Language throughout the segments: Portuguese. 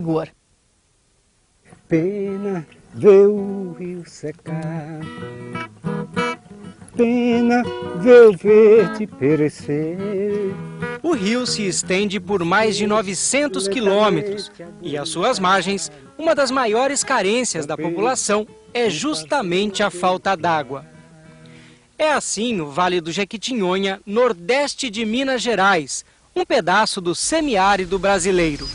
rigor. Pena ver o rio secar, pena ver o verde perecer. O rio se estende por mais de 900 quilômetros e às suas margens, uma das maiores carências da população é justamente a falta d'água. É assim no Vale do Jequitinhonha, nordeste de Minas Gerais, um pedaço do semiárido brasileiro.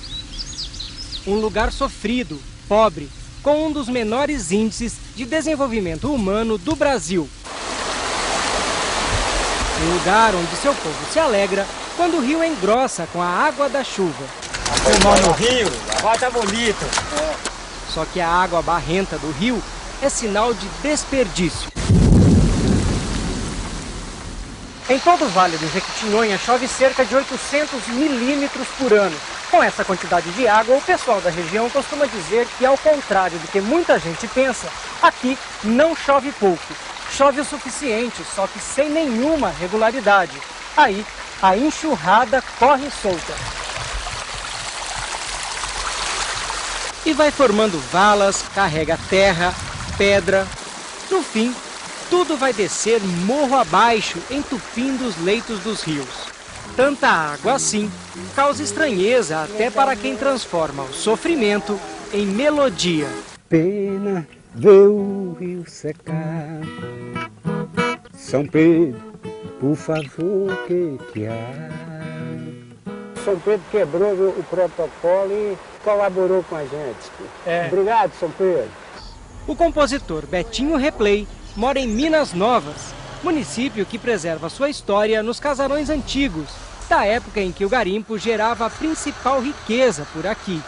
Um lugar sofrido, pobre, com um dos menores índices de desenvolvimento humano do Brasil. Um lugar onde seu povo se alegra quando o rio engrossa com a água da chuva. Tomar no rio, a água tá bonita. Só que a água barrenta do rio é sinal de desperdício. Em todo o Vale do Jequitinhonha chove cerca de 800 milímetros por ano. Com essa quantidade de água, o pessoal da região costuma dizer que, ao contrário do que muita gente pensa, aqui não chove pouco. Chove o suficiente, só que sem nenhuma regularidade. Aí, a enxurrada corre solta. E vai formando valas, carrega terra, pedra. No fim, tudo vai descer morro abaixo, entupindo os leitos dos rios. Tanta água assim causa estranheza até para quem transforma o sofrimento em melodia. Pena ver o rio secar, São Pedro, por favor, que há? São Pedro quebrou o protocolo e colaborou com a gente. Obrigado, São Pedro. O compositor Betinho Replay mora em Minas Novas, município que preserva sua história nos casarões antigos, da época em que o garimpo gerava a principal riqueza por aqui.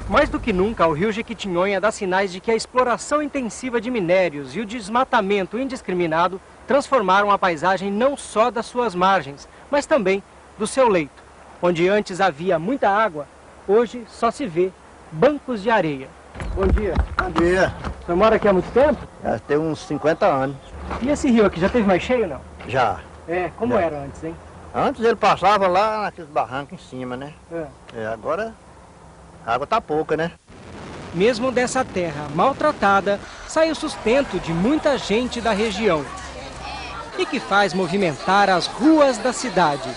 Mais do que nunca, o rio Jequitinhonha dá sinais de que a exploração intensiva de minérios e o desmatamento indiscriminado transformaram a paisagem não só das suas margens, mas também do seu leito. Onde antes havia muita água, hoje só se vê bancos de areia. Bom dia. Bom dia. O senhor mora aqui há muito tempo? Já tem uns 50 anos. E esse rio aqui já teve mais cheio, não? Já. Como era antes, hein? Antes ele passava lá naqueles barrancos em cima, né? Agora a água tá pouca, né? Mesmo dessa terra maltratada, sai o sustento de muita gente da região. E que faz movimentar as ruas da cidade.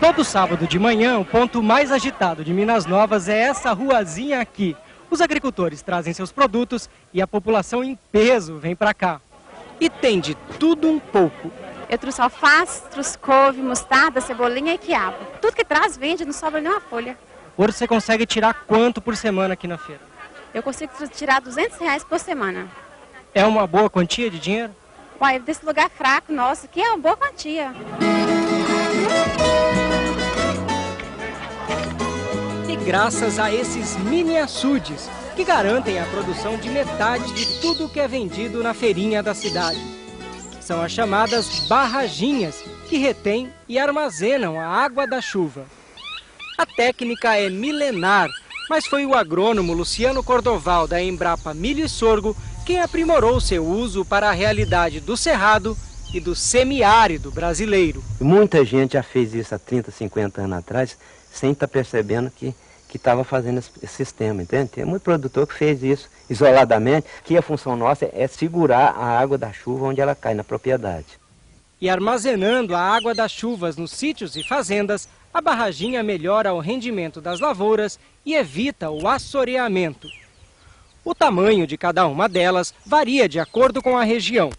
Todo sábado de manhã, o ponto mais agitado de Minas Novas é essa ruazinha aqui. Os agricultores trazem seus produtos e a população em peso vem para cá. E tem de tudo um pouco. Eu trouxe alface, trouxe couve, mostarda, cebolinha e quiabo. Tudo que traz vende, não sobra nenhuma folha. Hoje você consegue tirar quanto por semana aqui na feira? Eu consigo tirar R$200 por semana. É uma boa quantia de dinheiro? Uai, desse lugar fraco nosso aqui é uma boa quantia. E graças a esses mini açudes, que garantem a produção de metade de tudo que é vendido na feirinha da cidade. São as chamadas barraginhas, que retêm e armazenam a água da chuva. A técnica é milenar, mas foi o agrônomo Luciano Cordoval, da Embrapa Milho e Sorgo, quem aprimorou seu uso para a realidade do cerrado e do semiárido brasileiro. Muita gente já fez isso há 30, 50 anos atrás, sem estar percebendo que estava fazendo esse sistema, entende? Tem muito produtor que fez isso isoladamente, que a função nossa é segurar a água da chuva onde ela cai na propriedade. E armazenando a água das chuvas nos sítios e fazendas, a barraginha melhora o rendimento das lavouras e evita o assoreamento. O tamanho de cada uma delas varia de acordo com a região.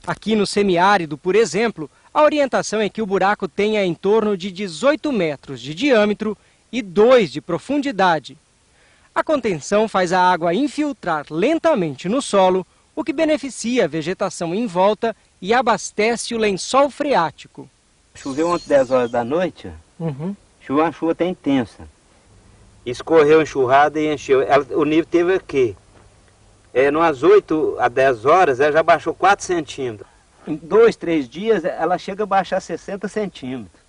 Aqui no semiárido, por exemplo, a orientação é que o buraco tenha em torno de 18 metros de diâmetro e 2 de profundidade. A contenção faz a água infiltrar lentamente no solo, o que beneficia a vegetação em volta e abastece o lençol freático. Choveu ontem 10 horas da noite, choveu uma chuva até intensa. Escorreu a enxurrada e encheu. O nível teve aqui. Umas 8 a 10 horas, ela já baixou 4 centímetros. Em 2, 3 dias, ela chega a baixar 60 centímetros.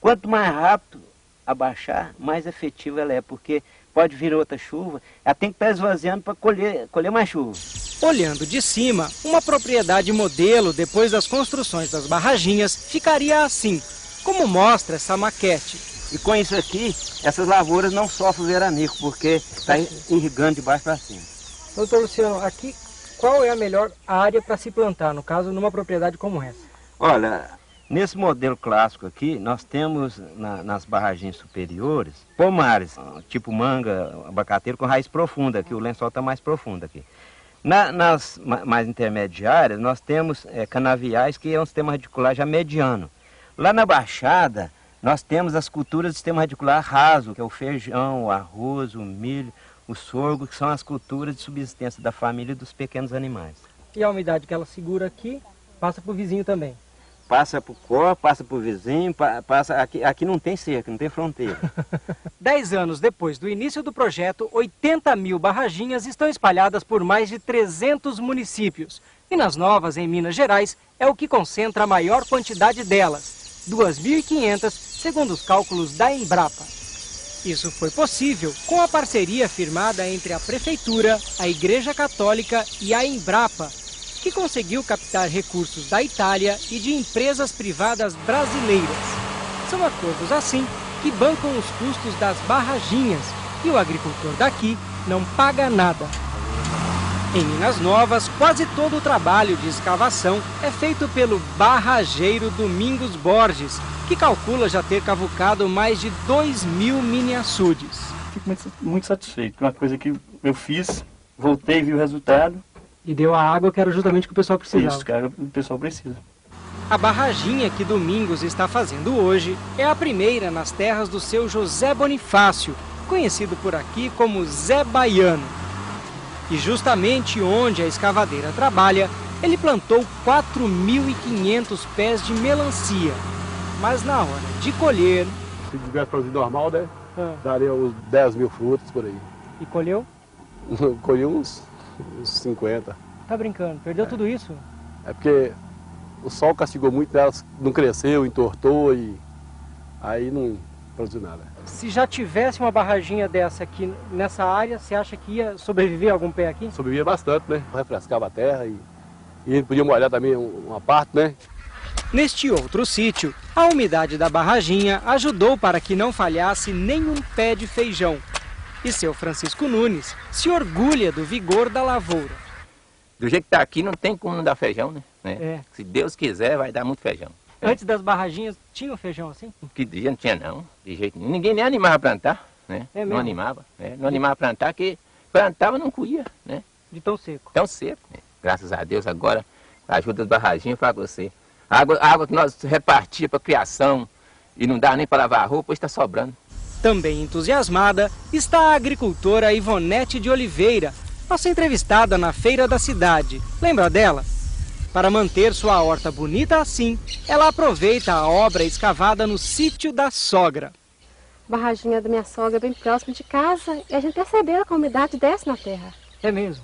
Quanto mais rápido abaixar, mais efetiva ela é, porque pode vir outra chuva, ela tem que estar esvaziando para colher mais chuva. Olhando de cima, uma propriedade modelo, depois das construções das barraginhas, ficaria assim, como mostra essa maquete. E com isso aqui, essas lavouras não sofrem veranico, porque está irrigando de baixo para cima. Doutor Luciano, aqui qual é a melhor área para se plantar, no caso, numa propriedade como essa? Olha, nesse modelo clássico aqui, nós temos nas barragens superiores pomares, tipo manga, abacateiro com raiz profunda, que o lençol está mais profundo aqui. Nas mais intermediárias, nós temos canaviais, que é um sistema radicular já mediano. Lá na Baixada, nós temos as culturas do sistema radicular raso, que é o feijão, o arroz, o milho, o sorgo, que são as culturas de subsistência da família e dos pequenos animais. E a umidade que ela segura aqui, passa para o vizinho também? Passa para o cor, passa para o vizinho, passa aqui não tem cerca, não tem fronteira. 10 anos depois do início do projeto, 80 mil barraginhas estão espalhadas por mais de 300 municípios. Minas Novas, em Minas Gerais, é o que concentra a maior quantidade delas, 2.500, segundo os cálculos da Embrapa. Isso foi possível com a parceria firmada entre a Prefeitura, a Igreja Católica e a Embrapa, que conseguiu captar recursos da Itália e de empresas privadas brasileiras. São acordos assim que bancam os custos das barraginhas e o agricultor daqui não paga nada. Em Minas Novas, quase todo o trabalho de escavação é feito pelo barrageiro Domingos Borges, que calcula já ter cavucado mais de 2.000 mini-açudes. Fico muito satisfeito. Uma coisa que eu fiz, voltei e vi o resultado. E deu a água que era justamente o que o pessoal precisava. Isso, cara, o pessoal precisa. A barraginha que Domingos está fazendo hoje é a primeira nas terras do seu José Bonifácio, conhecido por aqui como Zé Baiano. E justamente onde a escavadeira trabalha, ele plantou 4.500 pés de melancia. Mas na hora de colher... Se tivesse produzido normal, né? Daria uns 10 mil frutos por aí. E colheu? Colhi uns 50. Tá brincando, perdeu tudo isso? É porque o sol castigou muito, elas não cresceu, entortou e aí não produziu nada. Se já tivesse uma barraginha dessa aqui nessa área, você acha que ia sobreviver algum pé aqui? Sobrevivia bastante, né? Refrescava a terra e ele podia molhar também uma parte, né? Neste outro sítio, a umidade da barraginha ajudou para que não falhasse nenhum pé de feijão. E seu Francisco Nunes se orgulha do vigor da lavoura. Do jeito que está aqui, não tem como não dar feijão, né? É. Se Deus quiser, vai dar muito feijão. Antes das barraginhas, tinha um feijão assim? Que dia não tinha não, de jeito nenhum. Ninguém nem animava a plantar, né? É mesmo? Não animava, né? Não animava a plantar, que plantava não colhia, né? De tão seco. Tão seco, né? Graças a Deus, agora, com a ajuda das barraginhas, para você. A água que nós repartia para criação e não dá nem para lavar a roupa, está sobrando. Também entusiasmada está a agricultora Ivonete de Oliveira, nossa entrevistada na feira da cidade. Lembra dela? Para manter sua horta bonita assim, ela aproveita a obra escavada no sítio da sogra. A barraginha da minha sogra é bem próximo de casa e a gente percebeu que a umidade desce na terra. É mesmo?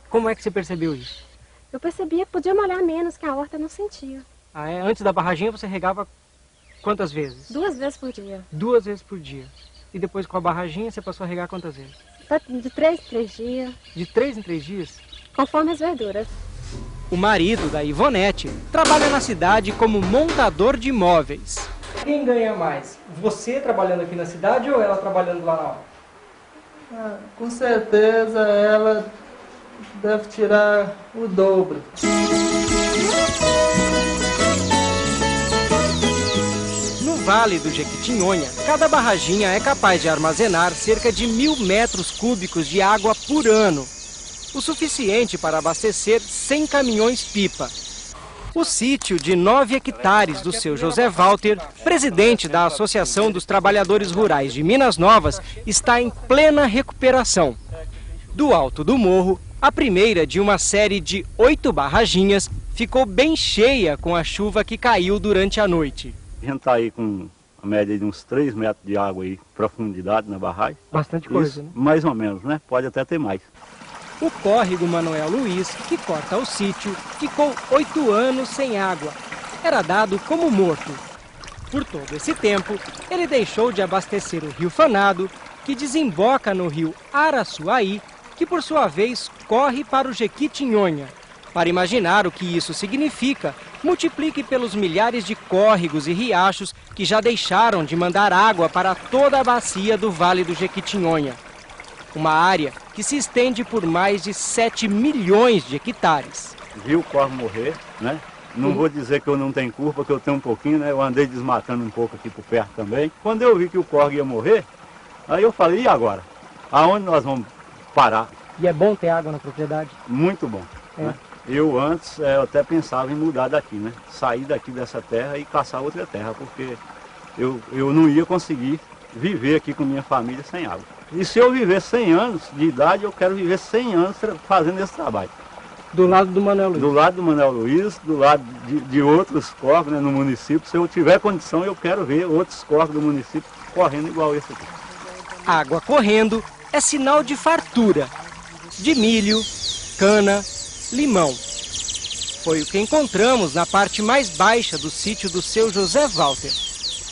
Como é que você percebeu isso? Eu percebia que podia molhar menos, que a horta não sentia. Ah, é? Antes da barraginha você regava quantas vezes? 2 vezes por dia. 2 vezes por dia. E depois com a barraginha você passou a regar quantas vezes? De 3 em 3 dias. De 3 em 3 dias? Conforme as verduras. O marido da Ivonete trabalha na cidade como montador de imóveis. Quem ganha mais? Você trabalhando aqui na cidade ou ela trabalhando lá na obra? Com certeza ela deve tirar o dobro. No Vale do Jequitinhonha, cada barraginha é capaz de armazenar cerca de 1.000 metros cúbicos de água por ano. O suficiente para abastecer 100 caminhões-pipa. O sítio de 9 hectares do seu José Walter, presidente da Associação dos Trabalhadores Rurais de Minas Novas, está em plena recuperação. Do alto do morro, a primeira de uma série de 8 barraginhas ficou bem cheia com a chuva que caiu durante a noite. A gente está aí com a média de uns 3 metros de água aí, profundidade na barragem. Bastante coisa, isso, né? Mais ou menos, né? Pode até ter mais. O córrego Manuel Luiz, que corta o sítio, ficou 8 anos sem água. Era dado como morto. Por todo esse tempo, ele deixou de abastecer o rio Fanado, que desemboca no rio Araçuaí, que por sua vez corre para o Jequitinhonha. Para imaginar o que isso significa, multiplique pelos milhares de córregos e riachos que já deixaram de mandar água para toda a bacia do Vale do Jequitinhonha. Uma área que se estende por mais de 7 milhões de hectares. Vi o córrego morrer, né? Não vou dizer que eu não tenho culpa, que eu tenho um pouquinho, né? Eu andei desmatando um pouco aqui por perto também. Quando eu vi que o córrego ia morrer, aí eu falei, e agora? Aonde nós vamos parar? E é bom ter água na propriedade? Muito bom. Né? Eu antes eu até pensava em mudar daqui, né? Sair daqui dessa terra e caçar outra terra, porque eu não ia conseguir viver aqui com minha família sem água. E se eu viver 100 anos de idade, eu quero viver 100 anos fazendo esse trabalho. Do lado do Manuel Luiz? Do lado do Manuel Luiz, do lado de outros córregos, né, no município. Se eu tiver condição, eu quero ver outros córregos do município correndo igual esse aqui. Água correndo é sinal de fartura, de milho, cana, limão. Foi o que encontramos na parte mais baixa do sítio do seu José Walter.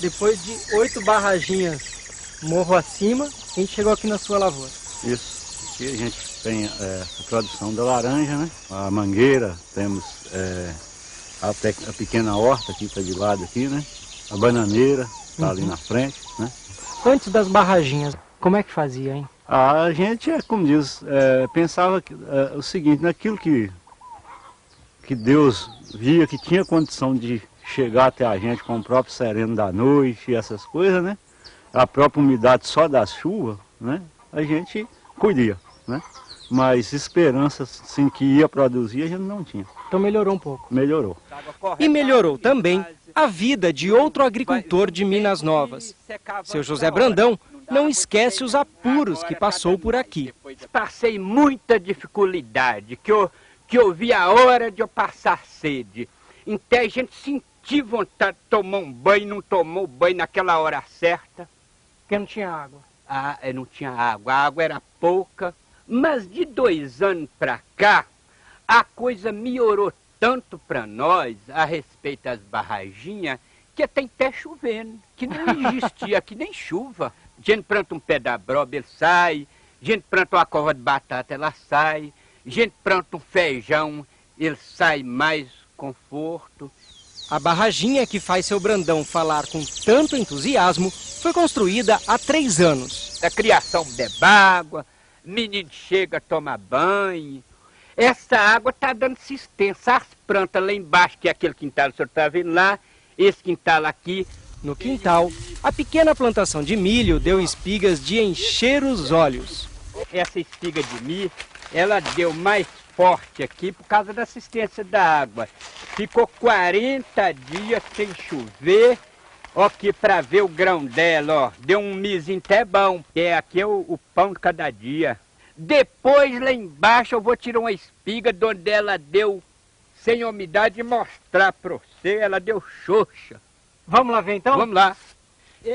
Depois de 8 barraginhas morro acima, a gente chegou aqui na sua lavoura. Isso. Aqui a gente tem a produção da laranja, né? A mangueira, temos a pequena horta que está de lado aqui, né? A bananeira está ali na frente, né? Antes das barraginhas, como é que fazia, hein? A gente, como diz, pensava o seguinte, naquilo que Deus via que tinha condição de chegar até a gente com o próprio sereno da noite e essas coisas, né? A própria umidade só da chuva, né? A gente colhia, né? Mas esperança, sim, que ia produzir, a gente não tinha. Então melhorou um pouco. Melhorou. E melhorou também a vida de outro agricultor de Minas Novas. Seu José Brandão não esquece os apuros que passou por aqui. Passei muita dificuldade, que eu vi a hora de eu passar sede. Então a gente sentiu vontade de tomar um banho, não tomou banho naquela hora certa. Porque não tinha água. Não tinha água, a água era pouca. Mas de 2 anos para cá, a coisa melhorou tanto para nós, a respeito das barraginhas, que tem até chovendo, que não existia aqui nem chuva. A gente planta um pé da broba, ele sai. A gente planta uma cova de batata, ela sai. A gente planta um feijão, ele sai mais conforto. A barraginha que faz seu Brandão falar com tanto entusiasmo foi construída há 3 anos. A criação bebe água, menino chega a tomar banho. Essa água está dando assistência às plantas lá embaixo, que é aquele quintal que o senhor está vendo lá, esse quintal aqui. No quintal, a pequena plantação de milho deu espigas de encher os olhos. Essa espiga de milho, ela deu mais forte aqui por causa da assistência da água. Ficou 40 dias sem chover. Ó, aqui para ver o grão dela, ó, deu um mizinho até bom. Aqui é o pão de cada dia. Depois lá embaixo eu vou tirar uma espiga de onde ela deu sem umidade e mostrar para você. Ela deu xoxa. Vamos lá ver então? Vamos lá.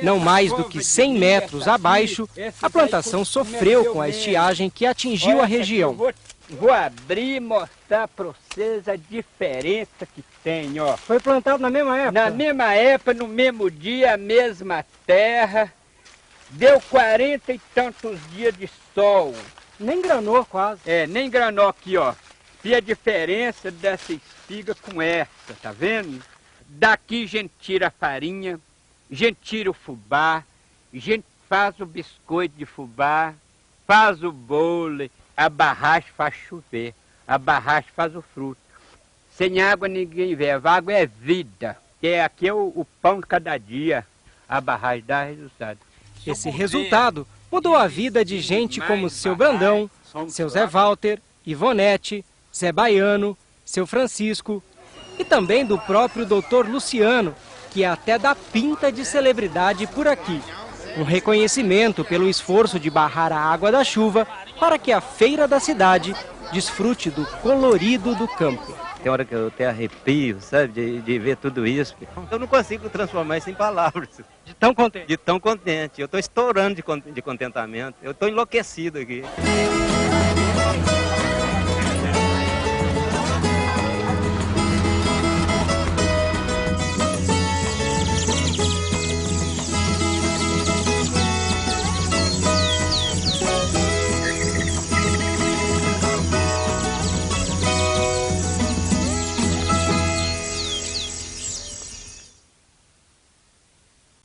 Não mais do que 100 metros abaixo, a plantação sofreu com a estiagem que atingiu a região. Vou abrir e mostrar para vocês a diferença que tem, ó. Foi plantado na mesma época? Na mesma época, no mesmo dia, a mesma terra. Deu 40 e tantos dias de sol. Nem granou quase. Nem granou aqui, ó. E a diferença dessa espiga com essa, tá vendo? Daqui a gente tira a farinha, a gente tira o fubá, a gente faz o biscoito de fubá, faz o bolo. A barragem faz chover, a barragem faz o fruto. Sem água ninguém vive, a água é vida. Aqui é o pão de cada dia, a barragem dá resultado. Esse resultado mudou a vida de gente como seu Brandão, seu Zé Walter, Ivonete, Zé Baiano, seu Francisco e também do próprio Dr. Luciano, que até dá pinta de celebridade por aqui. Um reconhecimento pelo esforço de barrar a água da chuva para que a feira da cidade desfrute do colorido do campo. Tem hora que eu até arrepio, sabe, de ver tudo isso. Eu não consigo transformar isso em palavras. De tão contente? De tão contente. Eu estou estourando de contentamento. Eu estou enlouquecido aqui.